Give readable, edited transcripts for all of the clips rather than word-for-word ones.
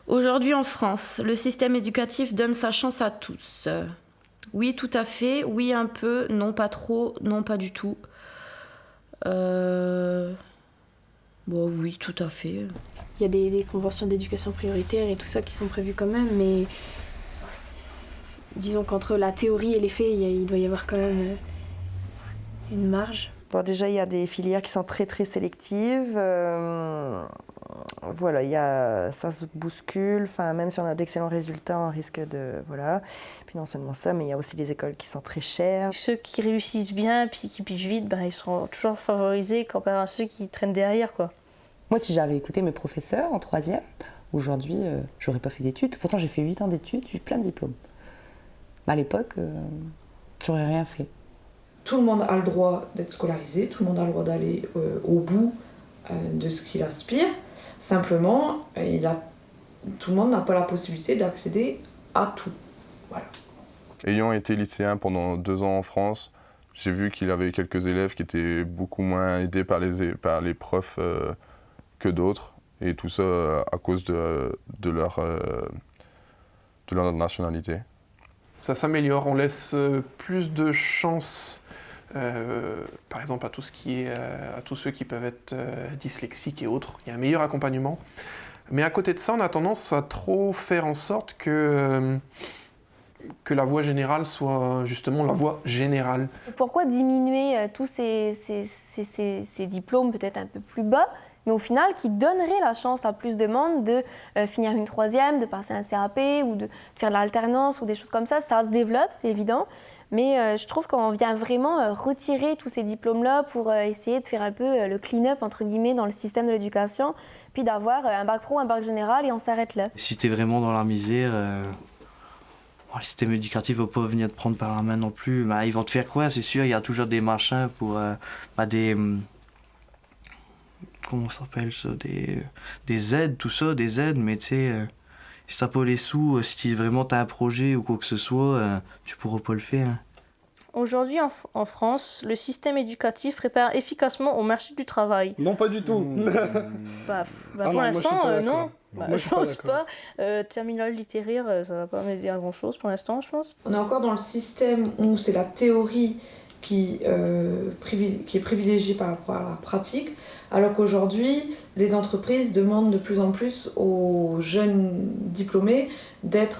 Aujourd'hui en France, le système éducatif donne sa chance à tous. Oui, tout à fait. Oui, un peu. Non, pas trop. Non, pas du tout. Bon, oui, tout à fait. Il y a des conventions d'éducation prioritaire et tout ça qui sont prévues quand même, mais disons qu'entre la théorie et les faits, il doit y avoir quand même une marge. Bon, déjà, il y a des filières qui sont très très sélectives. Voilà, ça se bouscule. Enfin, même si on a d'excellents résultats, on risque de... Voilà. Puis non seulement ça, mais il y a aussi des écoles qui sont très chères. Ceux qui réussissent bien puis qui pigent vite, ils seront toujours favorisés comparé à ceux qui traînent derrière, quoi. Moi, si j'avais écouté mes professeurs en 3e, aujourd'hui, j'aurais pas fait d'études. Pourtant, j'ai fait 8 ans d'études, j'ai eu plein de diplômes. À l'époque, j'aurais rien fait. Tout le monde a le droit d'être scolarisé, tout le monde a le droit d'aller au bout de ce qu'il aspire. Simplement, tout le monde n'a pas la possibilité d'accéder à tout. Voilà. Ayant été lycéen pendant 2 ans en France, j'ai vu qu'il y avait quelques élèves qui étaient beaucoup moins aidés par les profs que d'autres. Et tout ça à cause de leur nationalité. Ça s'améliore, on laisse plus de chance, par exemple à tous ceux qui peuvent être dyslexiques et autres. Il y a un meilleur accompagnement. Mais à côté de ça, on a tendance à trop faire en sorte que la voie générale soit justement la voie générale. Pourquoi diminuer tous ces diplômes peut-être un peu plus bas, mais au final qui donnerait la chance à plus de monde de finir une 3e, de passer un CAP ou de faire de l'alternance ou des choses comme ça. Ça se développe, c'est évident, mais je trouve qu'on vient vraiment retirer tous ces diplômes-là pour essayer de faire un peu le clean-up entre guillemets dans le système de l'éducation, puis d'avoir un bac pro, un bac général et on s'arrête là. Si t'es vraiment dans la misère, le système éducatif va pas venir te prendre par la main non plus. Ils vont te faire croire, c'est sûr, il y a toujours des machins pour des... Comment ça s'appelle ça, des aides, tout ça, des aides, mais tu sais, si t'as pas les sous, si vraiment t'as un projet ou quoi que ce soit, tu pourras pas le faire. Aujourd'hui en France, le système éducatif prépare efficacement au marché du travail. Non, pas du tout. Pour l'instant, non. Je pense pas. Terminal littéraire, ça va pas m'aider à grand chose pour l'instant, je pense. On est encore dans le système où c'est la théorie qui est privilégiée par rapport à la pratique, alors qu'aujourd'hui, les entreprises demandent de plus en plus aux jeunes diplômés d'avoir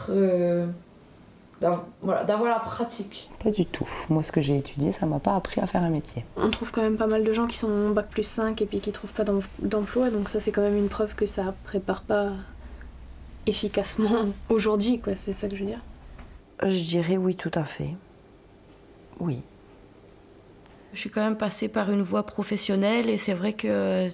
la pratique. Pas du tout. Moi, ce que j'ai étudié, ça m'a pas appris à faire un métier. On trouve quand même pas mal de gens qui sont bac plus 5 et puis qui trouvent pas d'emploi, donc ça c'est quand même une preuve que ça prépare pas efficacement aujourd'hui, quoi. C'est ça que je veux dire. Je dirais oui, tout à fait. Oui. Je suis quand même passée par une voie professionnelle et c'est vrai que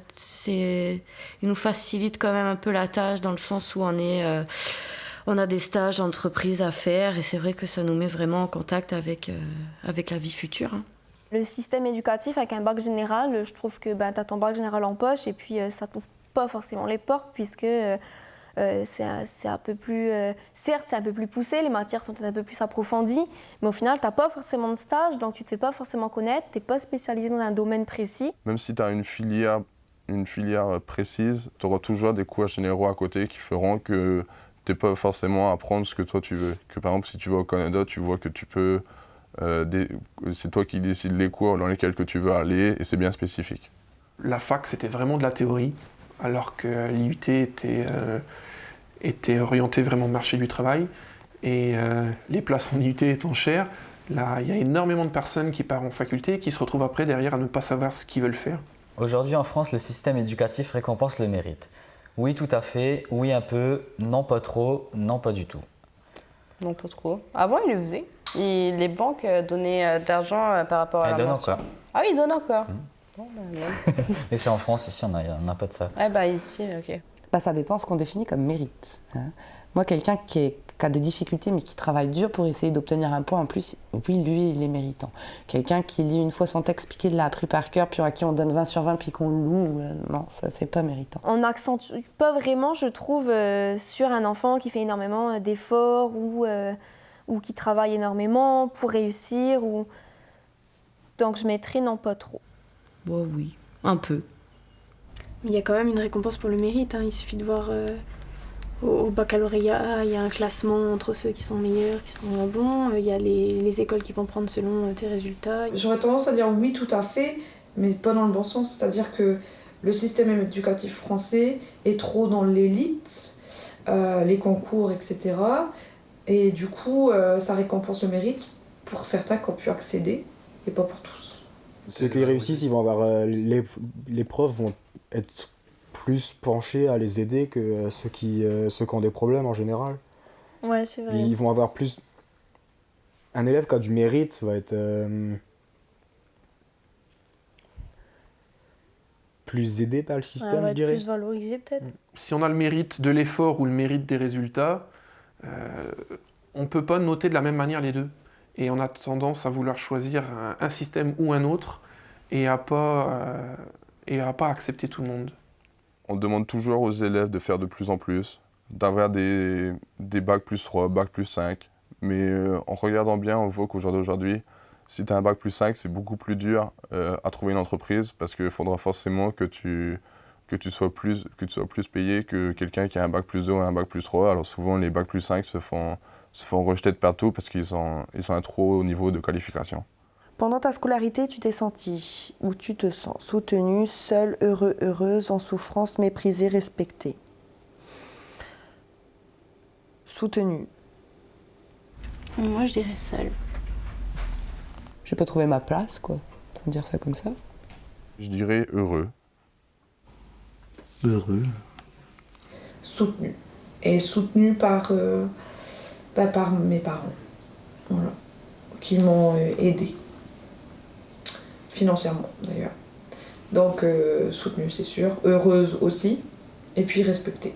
il nous facilite quand même un peu la tâche dans le sens où on a des stages d'entreprise à faire et c'est vrai que ça nous met vraiment en contact avec la vie future. Le système éducatif avec un bac général, je trouve que tu as ton bac général en poche et puis ça t'ouvre pas forcément les portes puisque c'est un peu plus... certes, c'est un peu plus poussé, les matières sont un peu plus approfondies, mais au final, tu n'as pas forcément de stage, donc tu ne te fais pas forcément connaître, tu n'es pas spécialisé dans un domaine précis. Même si tu as une filière précise, tu auras toujours des cours généraux à côté qui feront que tu n'es pas forcément à apprendre ce que toi tu veux. Que par exemple, si tu vas au Canada, tu vois que tu peux... c'est toi qui décides les cours dans lesquels que tu veux aller et c'est bien spécifique. La fac, c'était vraiment de la théorie, alors que l'IUT était orienté vraiment marché du travail. Et les places en IUT étant chères, là, il y a énormément de personnes qui partent en faculté et qui se retrouvent après derrière à ne pas savoir ce qu'ils veulent faire. Aujourd'hui en France, le système éducatif récompense le mérite. Oui, tout à fait, oui un peu, non pas trop, non pas du tout. Non pas trop. Avant, ils le faisaient. Les banques donnaient de l'argent par rapport à la mention. Encore. Ah oui, ils donnent encore. Bon, Mais c'est en France, ici on n'a pas de ça. Ici, ok. Ça dépend ce qu'on définit comme mérite. Moi, quelqu'un qui a des difficultés mais qui travaille dur pour essayer d'obtenir un point en plus, oui, lui, il est méritant. Quelqu'un qui lit une fois son texte puis qui l'a appris par cœur, puis à qui on donne 20 sur 20 puis qu'on loue, non, ça, c'est pas méritant. On n'accentue pas vraiment, je trouve, sur un enfant qui fait énormément d'efforts ou qui travaille énormément pour réussir. Donc, je mettrais non pas trop. Bon, oui, un peu. Il y a quand même une récompense pour le mérite, il suffit de voir au baccalauréat, il y a un classement entre ceux qui sont meilleurs, qui sont moins bons. Il y a les écoles qui vont prendre selon tes résultats. J'aurais tendance à dire oui, tout à fait, mais pas dans le bon sens. C'est-à-dire que le système éducatif français est trop dans l'élite, les concours, etc. Et du coup, ça récompense le mérite pour certains qui ont pu accéder, et pas pour tous. Ceux qui réussissent, ils vont avoir les profs vont être plus penchés à les aider que ceux qui ont des problèmes en général. Ouais, c'est vrai. Ils vont avoir plus... Un élève qui a du mérite va être plus aidé par le système, je dirais. Plus valorisé peut-être. Si on a le mérite de l'effort ou le mérite des résultats, on ne peut pas noter de la même manière les deux. Et on a tendance à vouloir choisir un système ou un autre et à pas accepter tout le monde. On demande toujours aux élèves de faire de plus en plus, d'avoir des bacs plus 3, bacs plus 5. Mais en regardant bien, on voit qu'au jour d'aujourd'hui, si tu as un bac plus 5, c'est beaucoup plus dur à trouver une entreprise parce qu'il faudra forcément que tu sois plus payé que quelqu'un qui a un bac plus 2 ou un bac plus 3. Alors souvent, les bacs plus 5 se font rejeter de partout parce qu'ils ont un trop haut niveau de qualification. Pendant ta scolarité, tu t'es senti ou tu te sens soutenu, seul, heureux, heureuse, en souffrance, méprisé, respecté. Soutenu. Moi, je dirais seul. J'ai pas trouvé ma place, quoi. On va dire ça comme ça. Je dirais heureux. Heureux. Soutenu. Et soutenu par mes parents. Voilà. Qui m'ont aidé. Financièrement, d'ailleurs. Donc, soutenue, c'est sûr. Heureuse aussi. Et puis respectée.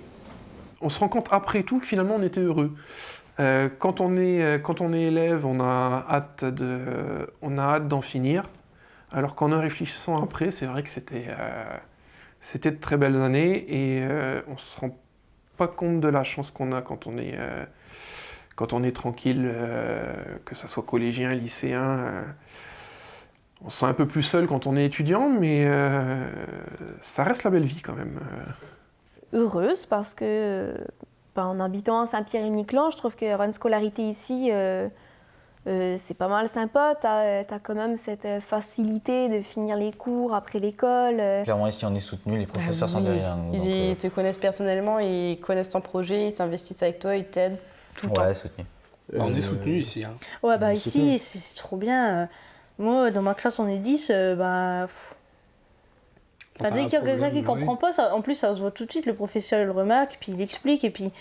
On se rend compte après tout que finalement on était heureux. Quand on est élève, on a hâte d'en finir. Alors qu'en y réfléchissant après, c'est vrai que c'était de très belles années et on ne se rend pas compte de la chance qu'on a quand on est tranquille, que ce soit collégien, lycéen. On se sent un peu plus seul quand on est étudiant, mais ça reste la belle vie quand même. Heureuse parce que en habitant à Saint-Pierre-et-Miquelon, je trouve qu'avoir une scolarité ici, c'est pas mal sympa. T'as quand même cette facilité de finir les cours après l'école. Clairement, ici, on est soutenu, les professeurs sont derrière nous. Ils te connaissent personnellement, ils connaissent ton projet, ils s'investissent avec toi, ils t'aident tout le temps. Ouais, soutenu. On est soutenu ici. Hein. Ouais, bah ici, c'est trop bien. Moi, dans ma classe, on est 10, dès qu'il y a quelqu'un qui ne comprend pas, en plus ça se voit tout de suite, le professeur il le remarque, puis il explique, et puis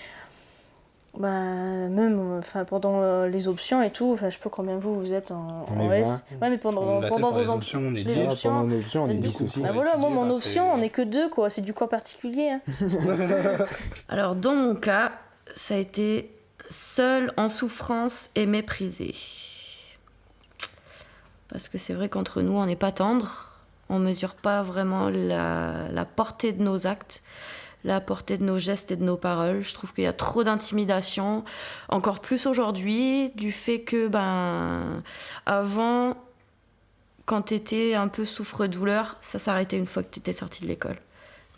même pendant les options et tout, je ne sais pas combien vous êtes en S. Ouais, mais pendant vos options, on est 10. Pendant nos options, on est 10 aussi. Voilà, moi, mon option, on n'est que 2, quoi. C'est du cas particulier. Hein. Alors, dans mon cas, ça a été seul, en souffrance et méprisé. Parce que c'est vrai qu'entre nous, on n'est pas tendre. On ne mesure pas vraiment la portée de nos actes, la portée de nos gestes et de nos paroles. Je trouve qu'il y a trop d'intimidation, encore plus aujourd'hui, du fait que, avant, quand tu étais un peu souffre-douleur, ça s'arrêtait une fois que tu étais sorti de l'école.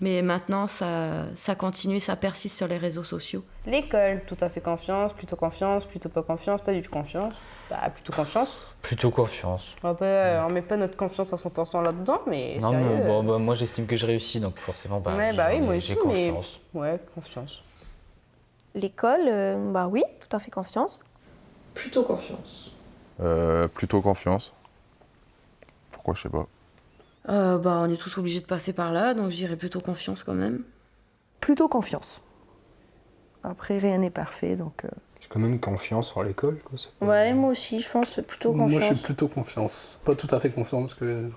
Mais maintenant, ça continue, ça persiste sur les réseaux sociaux. L'école, tout à fait confiance, plutôt pas confiance, pas du tout confiance. Plutôt confiance. Plutôt confiance. Après, on met pas notre confiance à 100% là-dedans, mais non, sérieux. Mais moi j'estime que je réussis, donc forcément, oui, moi aussi, j'ai confiance. Mais... Ouais, confiance. L'école, oui, tout à fait confiance. Plutôt confiance. Plutôt confiance. Pourquoi, je sais pas. On est tous obligés de passer par là, donc j'irais plutôt confiance quand même. Plutôt confiance. Après, rien n'est parfait, donc... J'ai quand même confiance en l'école, quoi. Ouais, moi aussi, je pense plutôt confiance. Moi, je suis plutôt confiance. Pas tout à fait confiance, plutôt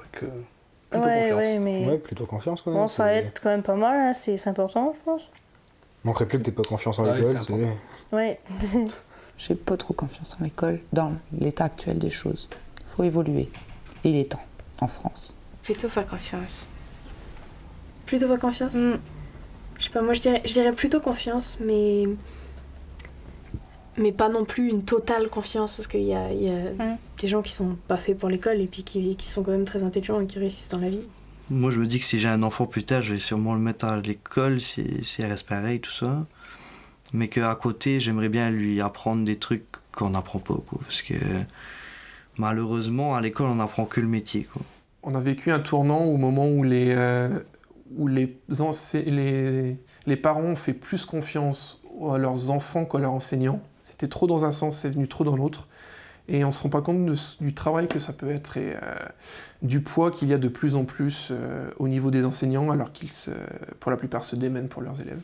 confiance. Ouais, mais... Ouais, plutôt confiance quand même. Bon, ça aide quand même pas mal, hein. C'est important, je pense. Manquerait plus que t'aies pas confiance en l'école, tu sais. Ouais. J'ai pas trop confiance en l'école, dans l'état actuel des choses. Faut évoluer. Et il est temps, en France. Plutôt pas confiance. Plutôt pas confiance Je sais pas, moi je dirais plutôt confiance, mais pas non plus une totale confiance, parce qu'il y a des gens qui sont pas faits pour l'école et puis qui sont quand même très intelligents et qui réussissent dans la vie. Moi je me dis que si j'ai un enfant plus tard, je vais sûrement le mettre à l'école si elle reste pareille, tout ça. mais qu'à côté, j'aimerais bien lui apprendre des trucs qu'on n'apprend pas, quoi, parce que malheureusement, à l'école, on n'apprend que le métier, quoi. On a vécu un tournant au moment où les parents ont fait plus confiance à leurs enfants qu'à leurs enseignants. C'était trop dans un sens, c'est venu trop dans l'autre. Et on ne se rend pas compte du travail que ça peut être et du poids qu'il y a de plus en plus au niveau des enseignants, alors qu'ils, pour la plupart, se démènent pour leurs élèves.